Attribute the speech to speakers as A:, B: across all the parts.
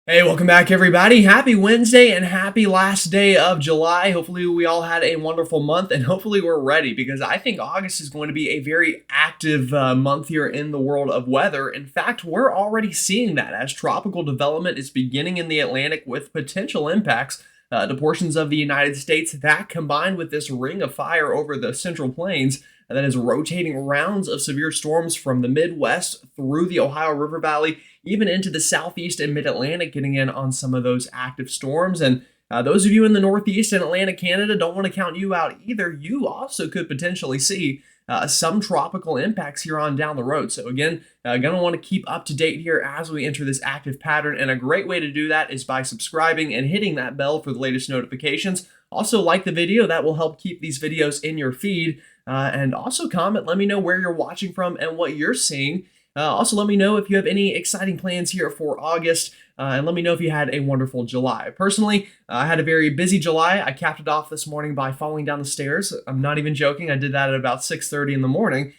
A: Hey, welcome back, everybody. Happy Wednesday and happy last day of July. Hopefully, we all had a wonderful month and hopefully, we're ready because I think August is going to be a very active month here in the world of weather. In fact, we're already seeing that as tropical development is beginning in the Atlantic with potential impacts to portions of the United States. That combined with this ring of fire over the central plains that is rotating rounds of severe storms from the Midwest through the Ohio River Valley even into the southeast and mid-Atlantic, getting in on some of those active storms. And those of you in the Northeast and Atlantic Canada, don't want to count you out either. You also could potentially see some tropical impacts here on down the road. So again, gonna want to keep up to date here as we enter this active pattern. And a great way to do that is by subscribing and hitting that bell for the latest notifications. Also like the video, that will help keep these videos in your feed. And also comment, let me know where you're watching from and what you're seeing. Also, let me know if you have any exciting plans here for August, and let me know if you had a wonderful July. Personally, I had a very busy July. I capped it off this morning by falling down the stairs. I'm not even joking. I did that at about 6:30 in the morning.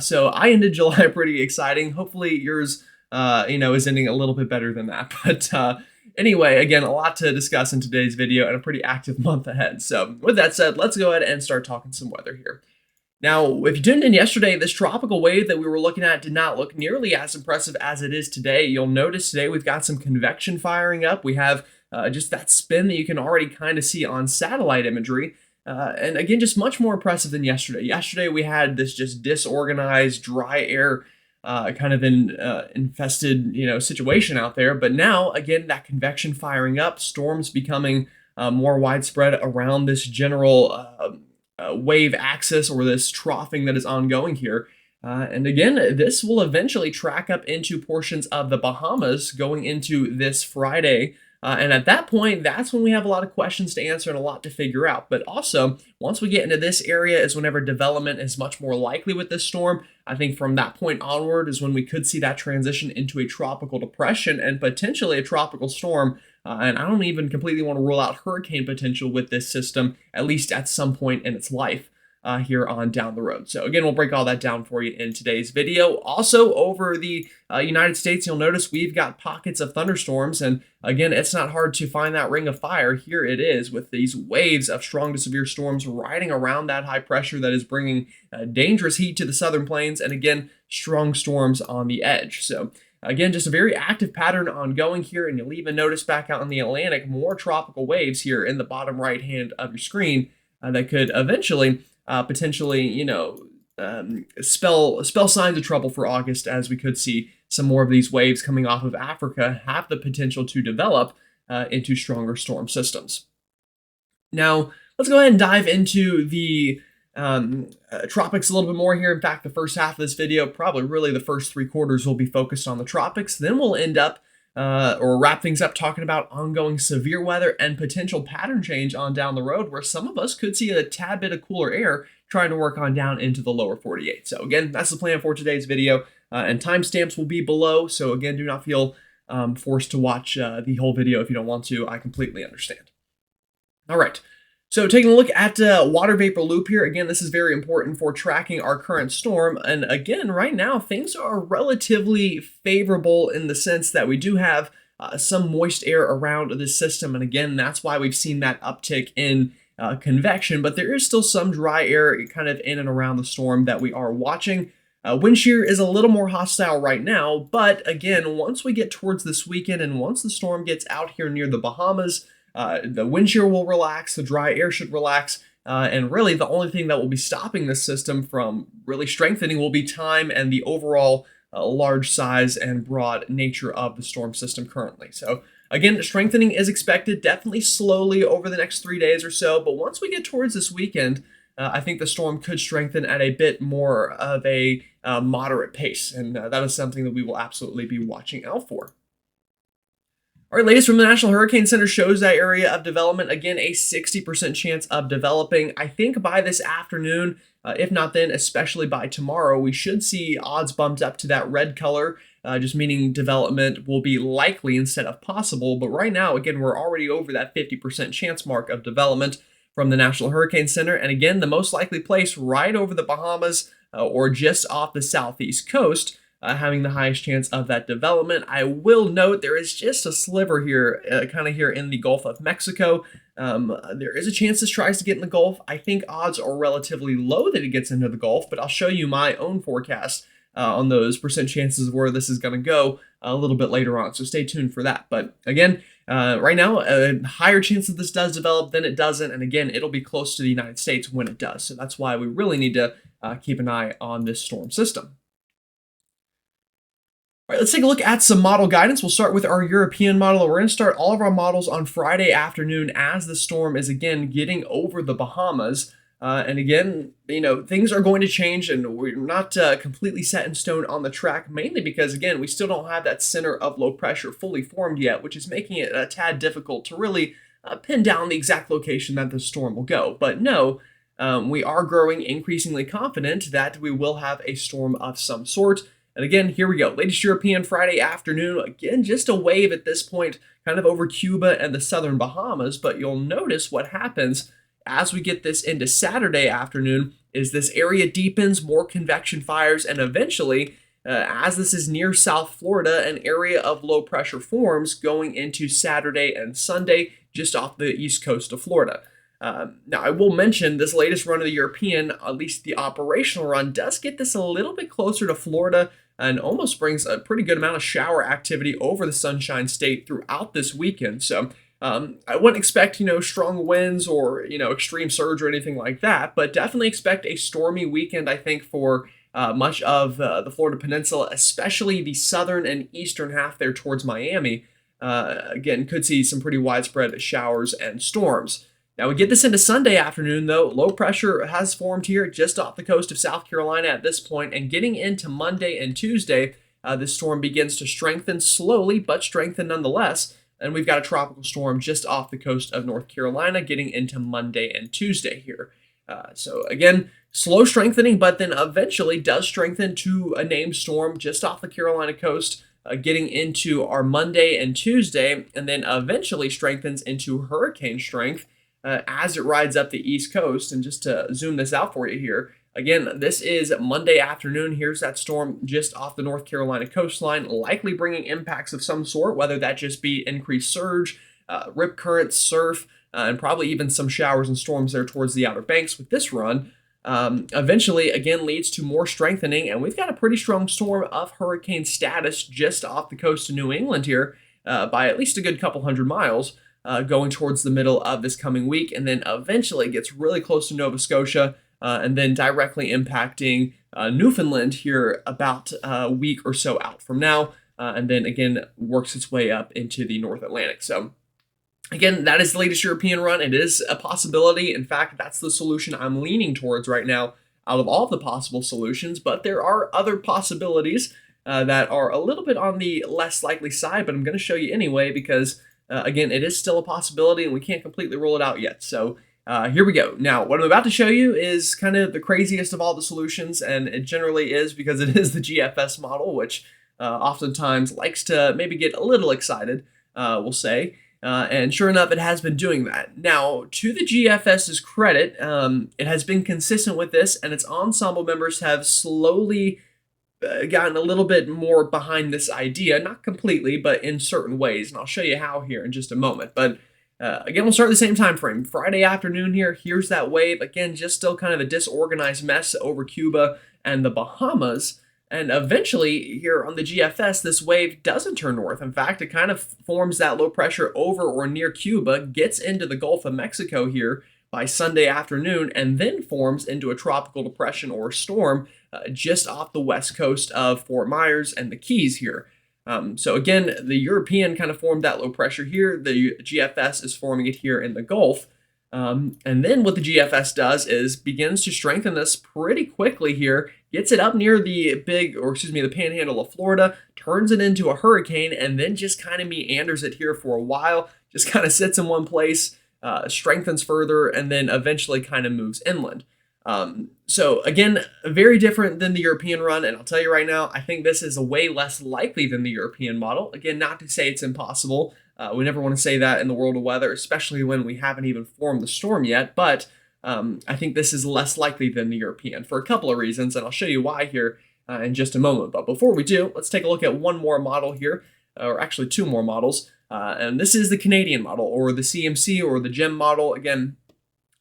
A: So I ended July pretty exciting. Hopefully yours, is ending a little bit better than that. But anyway, again, a lot to discuss in today's video and a pretty active month ahead. So with that said, let's go ahead and start talking some weather here. Now, if you tuned in yesterday, this tropical wave that we were looking at did not look nearly as impressive as it is today. You'll notice today we've got some convection firing up. We have just that spin that you can already kind of see on satellite imagery. And again, just much more impressive than yesterday. Yesterday, we had this just disorganized, dry air kind of infested, situation out there. But now, again, that convection firing up, storms becoming more widespread around this general wave axis or this troughing that is ongoing here. And again, this will eventually track up into portions of the Bahamas going into this Friday. And at that point, that's when we have a lot of questions to answer and a lot to figure out. But also, once we get into this area is whenever development is much more likely with this storm. I think from that point onward is when we could see that transition into a tropical depression and potentially a tropical storm. And I don't even completely want to rule out hurricane potential with this system, at least at some point in its life. Here on down the road. So again, we'll break all that down for you in today's video. Also, over the United States, you'll notice we've got pockets of thunderstorms. And again, it's not hard to find that ring of fire. Here it is with these waves of strong to severe storms riding around that high pressure that is bringing dangerous heat to the southern plains. And again, strong storms on the edge. So again, just a very active pattern ongoing here. And you'll even notice back out in the Atlantic, more tropical waves here in the bottom right hand of your screen that could eventually potentially, spell signs of trouble for August, as we could see some more of these waves coming off of Africa have the potential to develop into stronger storm systems. Now, let's go ahead and dive into the tropics a little bit more here. In fact, the first half of this video, probably really the first 3/4 will be focused on the tropics. Then we'll end up or wrap things up talking about ongoing severe weather and potential pattern change on down the road, where some of us could see a tad bit of cooler air trying to work on down into the lower 48. So again, that's the plan for today's video, and timestamps will be below. So again, do not feel forced to watch the whole video if you don't want to. I completely understand. All right. So taking a look at water vapor loop here, again, this is very important for tracking our current storm. And again, right now, things are relatively favorable in the sense that we do have some moist air around this system. And again, that's why we've seen that uptick in convection, but there is still some dry air kind of in and around the storm that we are watching. Wind shear is a little more hostile right now, but again, once we get towards this weekend and once the storm gets out here near the Bahamas, the wind shear will relax, the dry air should relax, and really the only thing that will be stopping this system from really strengthening will be time and the overall large size and broad nature of the storm system currently. So again, strengthening is expected, definitely slowly over the next 3 days or so, but once we get towards this weekend, I think the storm could strengthen at a bit more of a moderate pace, and that is something that we will absolutely be watching out for. All right, latest from the National Hurricane Center shows that area of development, again, a 60% chance of developing. I think by this afternoon, if not then, especially by tomorrow, we should see odds bumped up to that red color, just meaning development will be likely instead of possible. But right now, again, we're already over that 50% chance mark of development from the National Hurricane Center. And again, the most likely place right over the Bahamas or just off the southeast coast. having the highest chance of that development. I will note there is just a sliver here, kind of here in the Gulf of Mexico. There is a chance this tries to get in the Gulf. I think odds are relatively low that it gets into the Gulf, but I'll show you my own forecast on those percent chances of where this is going to go a little bit later on. So stay tuned for that. But again, right now, a higher chance that this does develop than it doesn't. And again, it'll be close to the United States when it does. So that's why we really need to keep an eye on this storm system. All right, let's take a look at some model guidance. We'll start with our European model. We're going to start all of our models on Friday afternoon as the storm is again getting over the Bahamas. And again, things are going to change, and we're not completely set in stone on the track, mainly because, again, we still don't have that center of low pressure fully formed yet, which is making it a tad difficult to really pin down the exact location that the storm will go. But no, we are growing increasingly confident that we will have a storm of some sort. And again, here we go. Latest European Friday afternoon. Again, just a wave at this point, kind of over Cuba and the southern Bahamas. But you'll notice what happens as we get this into Saturday afternoon is this area deepens, more convection fires, and eventually, as this is near South Florida, an area of low pressure forms going into Saturday and Sunday just off the east coast of Florida. Now, I will mention this latest run of the European, at least the operational run, does get this a little bit closer to Florida and almost brings a pretty good amount of shower activity over the Sunshine State throughout this weekend. So I wouldn't expect, strong winds or, extreme surge or anything like that, but definitely expect a stormy weekend, I think, for much of the Florida Peninsula, especially the southern and eastern half there towards Miami. Again, could see some pretty widespread showers and storms. Now, we get this into Sunday afternoon, though. Low pressure has formed here just off the coast of South Carolina at this point, and getting into Monday and Tuesday, this storm begins to strengthen slowly, but strengthen nonetheless. And we've got a tropical storm just off the coast of North Carolina getting into Monday and Tuesday here. So again, slow strengthening, but then eventually does strengthen to a named storm just off the Carolina coast, getting into our Monday and Tuesday, and then eventually strengthens into hurricane strength as it rides up the East Coast. And just to zoom this out for you here, again, this is Monday afternoon. Here's that storm just off the North Carolina coastline, likely bringing impacts of some sort, whether that just be increased surge, rip currents, surf, and probably even some showers and storms there towards the Outer Banks with this run. Eventually, again, leads to more strengthening, and we've got a pretty strong storm of hurricane status just off the coast of New England here by at least a good couple hundred miles. Going towards the middle of this coming week, and then eventually gets really close to Nova Scotia, and then directly impacting Newfoundland here about a week or so out from now, and then again works its way up into the North Atlantic. So again, that is the latest European run. It is a possibility. In fact, that's the solution I'm leaning towards right now out of all of the possible solutions, but there are other possibilities that are a little bit on the less likely side, but I'm going to show you anyway because again, it is still a possibility and we can't completely rule it out yet. So here we go. Now, what I'm about to show you is kind of the craziest of all the solutions, and it generally is because it is the GFS model, which oftentimes likes to maybe get a little excited, we'll say. And sure enough, it has been doing that. Now, to the GFS's credit, it has been consistent with this, and its ensemble members have slowly gotten a little bit more behind this idea, not completely, but in certain ways, and I'll show you how here in just a moment. But again, we'll start at the same time frame. Friday afternoon here, here's that wave. Again, just still kind of a disorganized mess over Cuba and the Bahamas. And eventually, here on the GFS, this wave doesn't turn north. In fact, it kind of forms that low pressure over or near Cuba, gets into the Gulf of Mexico here by Sunday afternoon, and then forms into a tropical depression or storm just off the west coast of Fort Myers and the Keys here. So again, the European kind of formed that low pressure here. The GFS is forming it here in the Gulf. And then what the GFS does is begins to strengthen this pretty quickly here, gets it up near the the panhandle of Florida, turns it into a hurricane, and then just kind of meanders it here for a while, just kind of sits in one place, strengthens further, and then eventually kind of moves inland. So again, very different than the European run, and I'll tell you right now, I think this is a way less likely than the European model. Again, not to say it's impossible. We never want to say that in the world of weather, especially when we haven't even formed the storm yet, but I think this is less likely than the European for a couple of reasons, and I'll show you why here in just a moment. But before we do, let's take a look at one more model here, or actually two more models. And this is the Canadian model, or the CMC, or the GEM model. Again,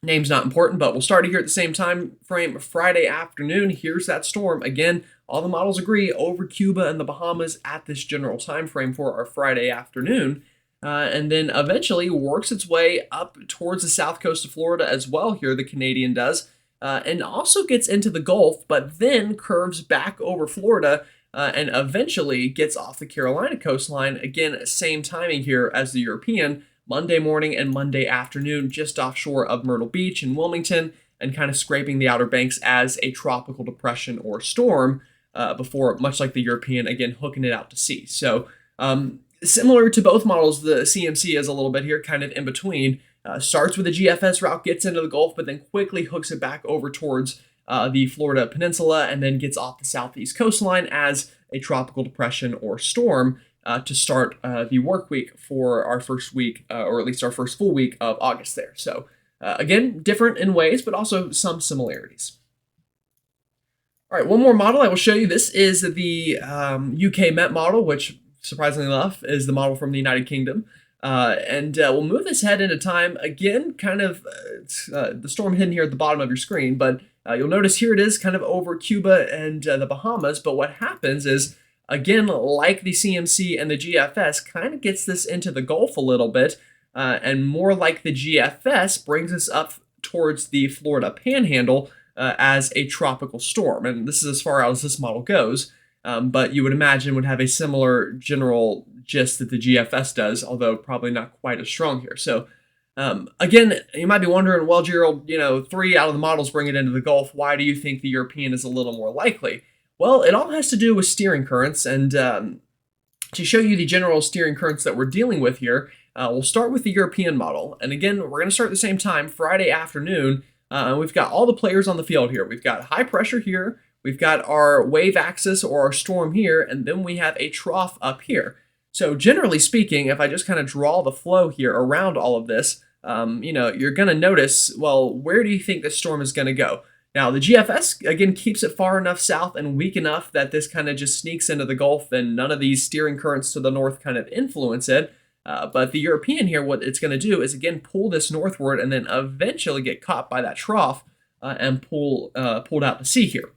A: name's not important, but we'll start it here at the same time frame, Friday afternoon. Here's that storm. Again, all the models agree over Cuba and the Bahamas at this general time frame for our Friday afternoon. And then eventually works its way up towards the south coast of Florida as well here, the Canadian does, and also gets into the Gulf, but then curves back over Florida and eventually gets off the Carolina coastline. Again, same timing here as the European, Monday morning and Monday afternoon, just offshore of Myrtle Beach and Wilmington, and kind of scraping the Outer Banks as a tropical depression or storm before, much like the European, again, hooking it out to sea. So similar to both models, the CMC is a little bit here, kind of in between. Starts with a GFS route, gets into the Gulf, but then quickly hooks it back over towards the Florida Peninsula, and then gets off the southeast coastline as a tropical depression or storm to start the work week for our first week, or at least our first full week of August there. So again, different in ways, but also some similarities. All right, one more model I will show you. This is the UK Met model, which surprisingly enough is the model from the United Kingdom. And we'll move this head into time. Again, kind of the storm hidden here at the bottom of your screen, but you'll notice here it is kind of over Cuba and the Bahamas. But what happens is, again, like the CMC and the GFS, kind of gets this into the Gulf a little bit, and more like the GFS, brings us up towards the Florida Panhandle as a tropical storm. And this is as far out as this model goes. But you would imagine would have a similar general gist that the GFS does, although probably not quite as strong here. So again, you might be wondering, well, Gerald, 3 out of the models bring it into the Gulf. Why do you think the European is a little more likely? Well, it all has to do with steering currents. And to show you the general steering currents that we're dealing with here, we'll start with the European model. And again, we're going to start at the same time, Friday afternoon. We've got all the players on the field here. We've got high pressure here. We've got our wave axis or our storm here, and then we have a trough up here. So generally speaking, if I just kind of draw the flow here around all of this, you're going to notice, well, where do you think this storm is going to go? Now, the GFS, again, keeps it far enough south and weak enough that this kind of just sneaks into the Gulf, and none of these steering currents to the north kind of influence it. But the European here, what it's going to do is, again, pull this northward and then eventually get caught by that trough and pulled out to sea here.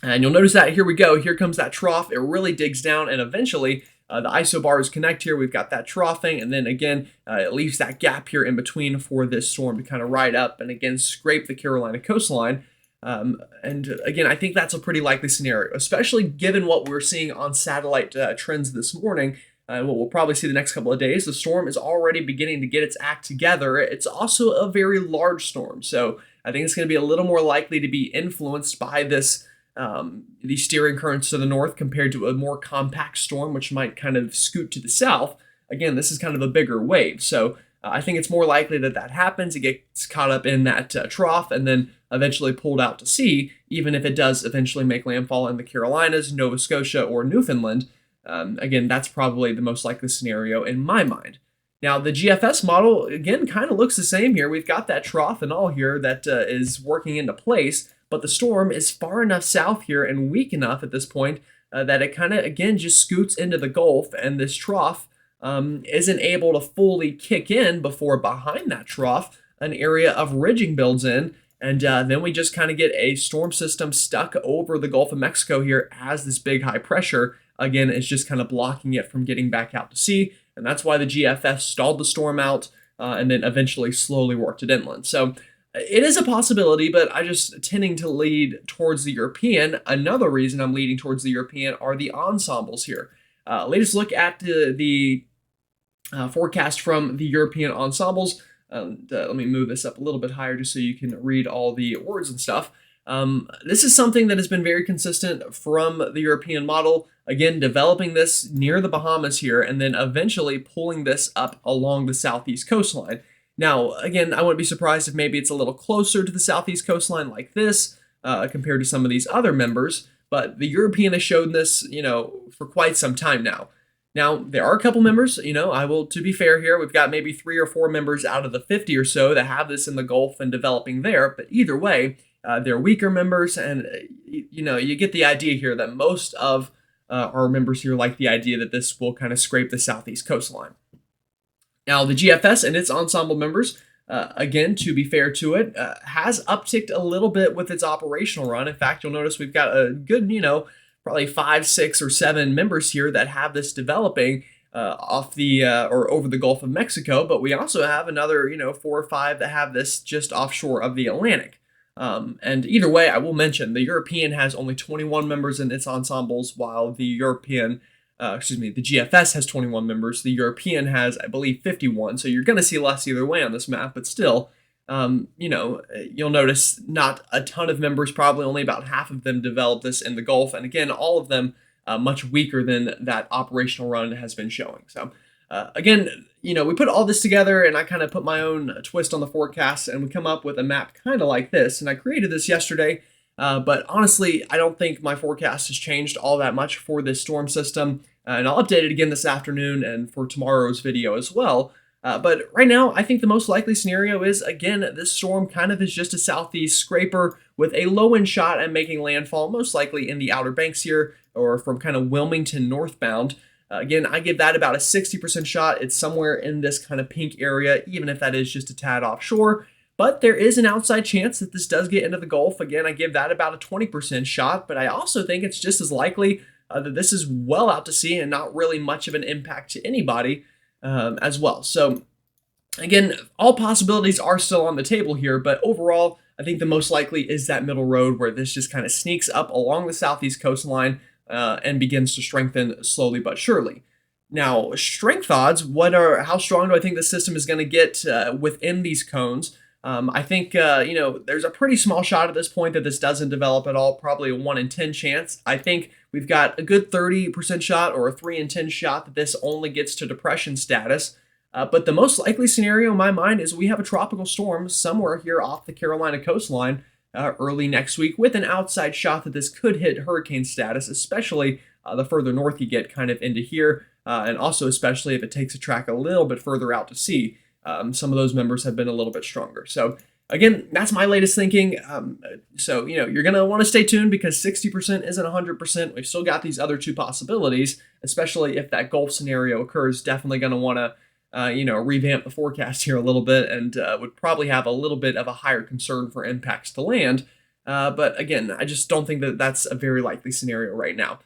A: And you'll notice that here we go. Here comes that trough. It really digs down, and eventually the isobars connect here. We've got that troughing, and then again, it leaves that gap here in between for this storm to kind of ride up and again scrape the Carolina coastline. And again, I think that's a pretty likely scenario, especially given what we're seeing on satellite trends this morning. What we'll probably see the next couple of days. The storm is already beginning to get its act together. It's also a very large storm, so I think it's going to be a little more likely to be influenced by this. These steering currents to the north compared to a more compact storm, which might kind of scoot to the south. Again, this is kind of a bigger wave. So I think it's more likely that that happens. It gets caught up in that trough and then eventually pulled out to sea, even if it does eventually make landfall in the Carolinas, Nova Scotia, or Newfoundland. Again, that's probably the most likely scenario in my mind. Now, the GFS model, again, kind of looks the same here. We've got that trough and all here that is working into place. But the storm is far enough south here and weak enough at this point that it kind of, again, just scoots into the Gulf, and this trough isn't able to fully kick in before behind that trough an area of ridging builds in, and then we just kind of get a storm system stuck over the Gulf of Mexico here as this big high pressure, again, is just kind of blocking it from getting back out to sea, and that's why the GFS stalled the storm out and then eventually slowly worked it inland. So it is a possibility, but I just tending to lead towards the European. Another reason I'm leading towards the European are the ensembles here. Latest look at the forecast from the European ensembles. Let me move this up a little bit higher just so you can read all the words and stuff. This is something that has been very consistent from the European model. Again, developing this near the Bahamas here and then eventually pulling this up along the southeast coastline. Now, again, I wouldn't be surprised if maybe it's a little closer to the southeast coastline like this compared to some of these other members, but the European has shown this, for quite some time now. Now, there are a couple members, to be fair here, we've got maybe 3 or 4 members out of the 50 or so that have this in the Gulf and developing there, but either way, they're weaker members, and, you get the idea here that most of our members here like the idea that this will kind of scrape the southeast coastline. Now, the GFS and its ensemble members, again, to be fair to it, has upticked a little bit with its operational run. In fact, you'll notice we've got a good, probably 5, 6, or 7 members here that have this developing off the or over the Gulf of Mexico, but we also have another, 4 or 5 that have this just offshore of the Atlantic. And either way, I will mention the European has only 21 members in its ensembles, while the the GFS has 21 members. The European has, I believe, 51. So you're going to see less either way on this map, but still, you'll notice not a ton of members, probably only about half of them developed this in the Gulf. And again, all of them much weaker than that operational run has been showing. So again, we put all this together and I kind of put my own twist on the forecast and we come up with a map kind of like this. And I created this yesterday, but honestly, I don't think my forecast has changed all that much for this storm system. And I'll update it again this afternoon and for tomorrow's video as well. But right now, I think the most likely scenario is, again, this storm kind of is just a southeast scraper with a low wind shot and making landfall, most likely in the Outer Banks here or from kind of Wilmington northbound. Again, I give that about a 60% shot. It's somewhere in this kind of pink area, even if that is just a tad offshore. But there is an outside chance that this does get into the Gulf. Again, I give that about a 20% shot, but I also think it's just as likely that this is well out to sea and not really much of an impact to anybody as well. So again, all possibilities are still on the table here, but overall, I think the most likely is that middle road where this just kind of sneaks up along the southeast coastline and begins to strengthen slowly but surely. Now, strength odds, how strong do I think the system is going to get within these cones? I think, there's a pretty small shot at this point that this doesn't develop at all, probably a 1 in 10 chance. I think we've got a good 30% shot or a 3 in 10 shot that this only gets to depression status. But the most likely scenario in my mind is we have a tropical storm somewhere here off the Carolina coastline early next week with an outside shot that this could hit hurricane status, especially the further north you get kind of into here, and also especially if it takes a track a little bit further out to sea. Some of those members have been a little bit stronger. So again, that's my latest thinking. So you're going to want to stay tuned because 60% isn't 100%. We've still got these other 2 possibilities, especially if that Gulf scenario occurs. Definitely going to want to revamp the forecast here a little bit and would probably have a little bit of a higher concern for impacts to land. But again, I just don't think that that's a very likely scenario right now.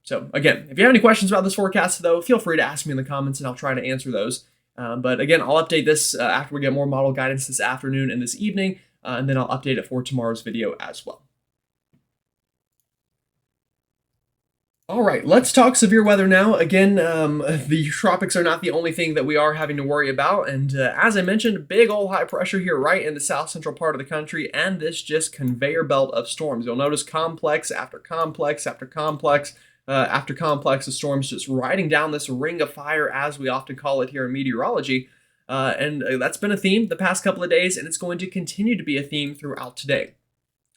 A: So again, if you have any questions about this forecast, though, feel free to ask me in the comments and I'll try to answer those. But again, I'll update this after we get more model guidance this afternoon and this evening, and then I'll update it for tomorrow's video as well. All right, let's talk severe weather now. Again, the tropics are not the only thing that we are having to worry about. And as I mentioned, big old high pressure here right in the south central part of the country, and this just conveyor belt of storms. You'll notice complex after complex after complex after complex of storms just riding down this ring of fire, as we often call it here in meteorology. And that's been a theme the past couple of days, and it's going to continue to be a theme throughout today.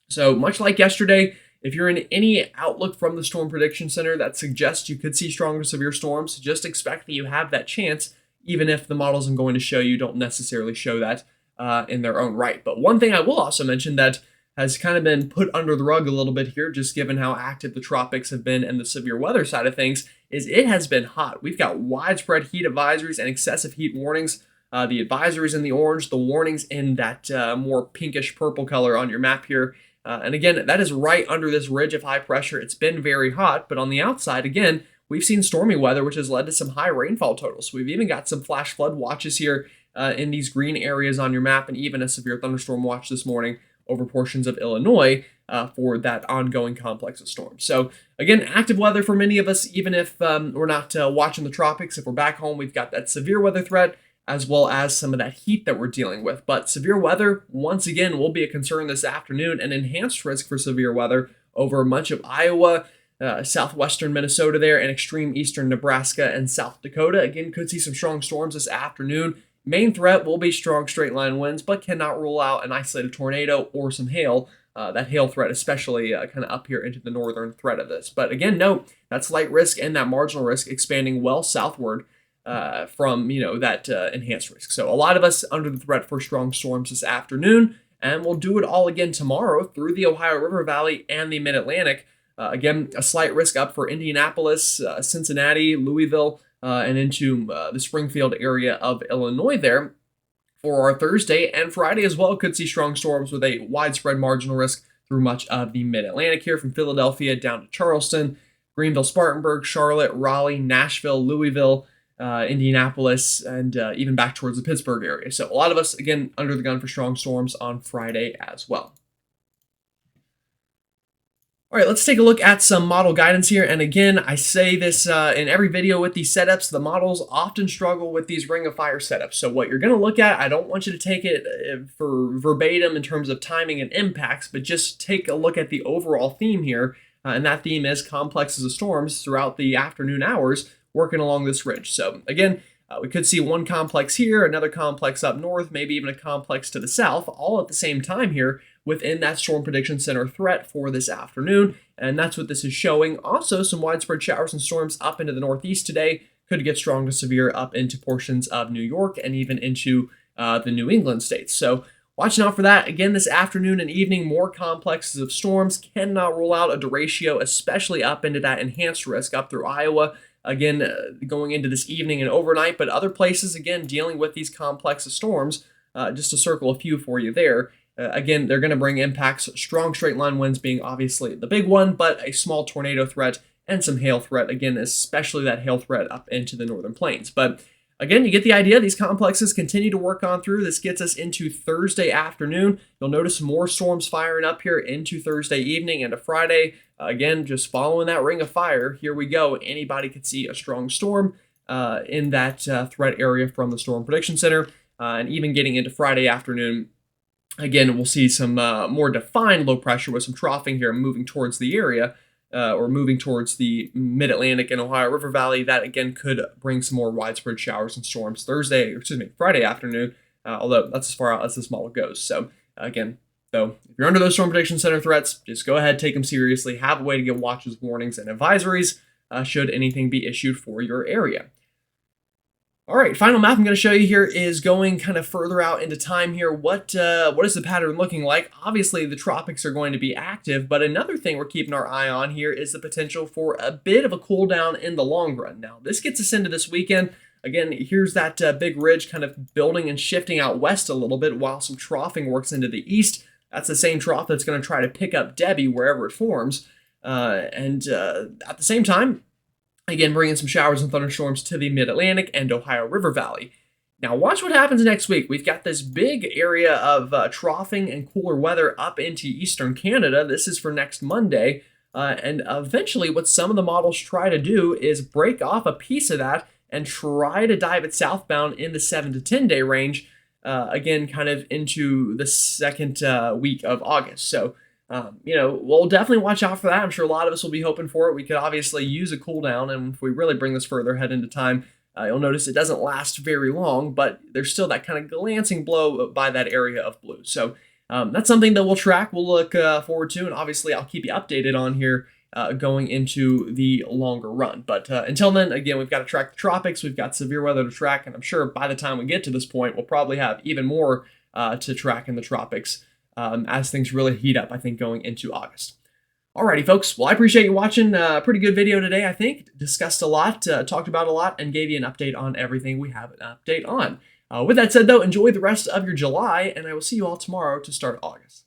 A: So much like yesterday, if you're in any outlook from the Storm Prediction Center that suggests you could see stronger severe storms, just expect that you have that chance, even if the models I'm going to show you don't necessarily show that in their own right. But one thing I will also mention that has kind of been put under the rug a little bit here, just given how active the tropics have been and the severe weather side of things, is it has been hot. We've got widespread heat advisories and excessive heat warnings. The advisories in the orange, the warnings in that more pinkish purple color on your map here. And again, that is right under this ridge of high pressure. It's been very hot, but on the outside, again, we've seen stormy weather, which has led to some high rainfall totals. We've even got some flash flood watches here in these green areas on your map, and even a severe thunderstorm watch this morning over portions of Illinois for that ongoing complex of storms. So again, active weather for many of us, even if we're not watching the tropics. If we're back home, we've got that severe weather threat, as well as some of that heat that we're dealing with. But severe weather, once again, will be a concern this afternoon, an enhanced risk for severe weather over much of Iowa, southwestern Minnesota there, and extreme eastern Nebraska and South Dakota. Again, could see some strong storms this afternoon. Main threat will be strong straight line winds, but cannot rule out an isolated tornado or some hail. That hail threat, especially kind of up here into the northern threat of this. But again, note, that's light risk and that marginal risk expanding well southward from that enhanced risk. So a lot of us under the threat for strong storms this afternoon, and we'll do it all again tomorrow through the Ohio River Valley and the Mid-Atlantic. Again, a slight risk up for Indianapolis, Cincinnati, Louisville, and into the Springfield area of Illinois there for our Thursday and Friday as well. Could see strong storms with a widespread marginal risk through much of the Mid-Atlantic here, from Philadelphia down to Charleston, Greenville, Spartanburg, Charlotte, Raleigh, Nashville, Louisville, Indianapolis, and even back towards the Pittsburgh area. So a lot of us, again, under the gun for strong storms on Friday as well. All right, let's take a look at some model guidance here. And again, I say this in every video with these setups, the models often struggle with these Ring of Fire setups. So what you're going to look at, I don't want you to take it for verbatim in terms of timing and impacts, but just take a look at the overall theme here. And that theme is complexes of storms throughout the afternoon hours working along this ridge. So again, we could see one complex here, another complex up north, maybe even a complex to the south, all at the same time here within that Storm Prediction Center threat for this afternoon. And that's what this is showing. Also, some widespread showers and storms up into the northeast today could get strong to severe up into portions of New York and even into the New England states. So watching out for that. Again, this afternoon and evening, more complexes of storms. Cannot rule out a derecho, especially up into that enhanced risk up through Iowa. Again, going into this evening and overnight, but other places, again, dealing with these complex of storms. Just to circle a few for you there. Again, they're going to bring impacts, strong straight line winds being obviously the big one, but a small tornado threat and some hail threat, again, especially that hail threat up into the northern plains. But again, you get the idea. These complexes continue to work on through. This gets us into Thursday afternoon. You'll notice more storms firing up here into Thursday evening and to Friday. Again, just following that ring of fire. Here we go. Anybody could see a strong storm in that threat area from the Storm Prediction Center. And even getting into Friday afternoon, again, we'll see some more defined low pressure with some troughing here moving towards the area. Or moving towards the Mid-Atlantic and Ohio River Valley. That again could bring some more widespread showers and storms Friday afternoon, although that's as far out as this model goes. So again, though, if you're under those Storm Prediction Center threats, just go ahead, take them seriously, have a way to get watches, warnings, and advisories should anything be issued for your area. All right, final map I'm going to show you here is going kind of further out into time here. What is the pattern looking like? Obviously, the tropics are going to be active, but another thing we're keeping our eye on here is the potential for a bit of a cool down in the long run. Now, this gets us into this weekend. Again, here's that big ridge kind of building and shifting out west a little bit while some troughing works into the east. That's the same trough that's going to try to pick up Debbie wherever it forms. And at the same time, again, bringing some showers and thunderstorms to the Mid-Atlantic and Ohio River Valley. Now, watch what happens next week. We've got this big area of troughing and cooler weather up into eastern Canada. This is for next Monday. And eventually, what some of the models try to do is break off a piece of that and try to dive it southbound in the 7 to 10 day range, again, kind of into the second week of August. So, we'll definitely watch out for that. I'm sure a lot of us will be hoping for it. We could obviously use a cool down, and if we really bring this further ahead into time, you'll notice it doesn't last very long, but there's still that kind of glancing blow by that area of blue. So that's something that we'll track, we'll look forward to, and obviously I'll keep you updated on here going into the longer run. But until then, again, we've got to track the tropics, we've got severe weather to track, and I'm sure by the time we get to this point, we'll probably have even more to track in the tropics. As things really heat up, I think, going into August. Alrighty, folks. Well, I appreciate you watching. Pretty good video today, I think. Discussed a lot, talked about a lot, and gave you an update on everything we have an update on. With that said, though, enjoy the rest of your July, and I will see you all tomorrow to start August.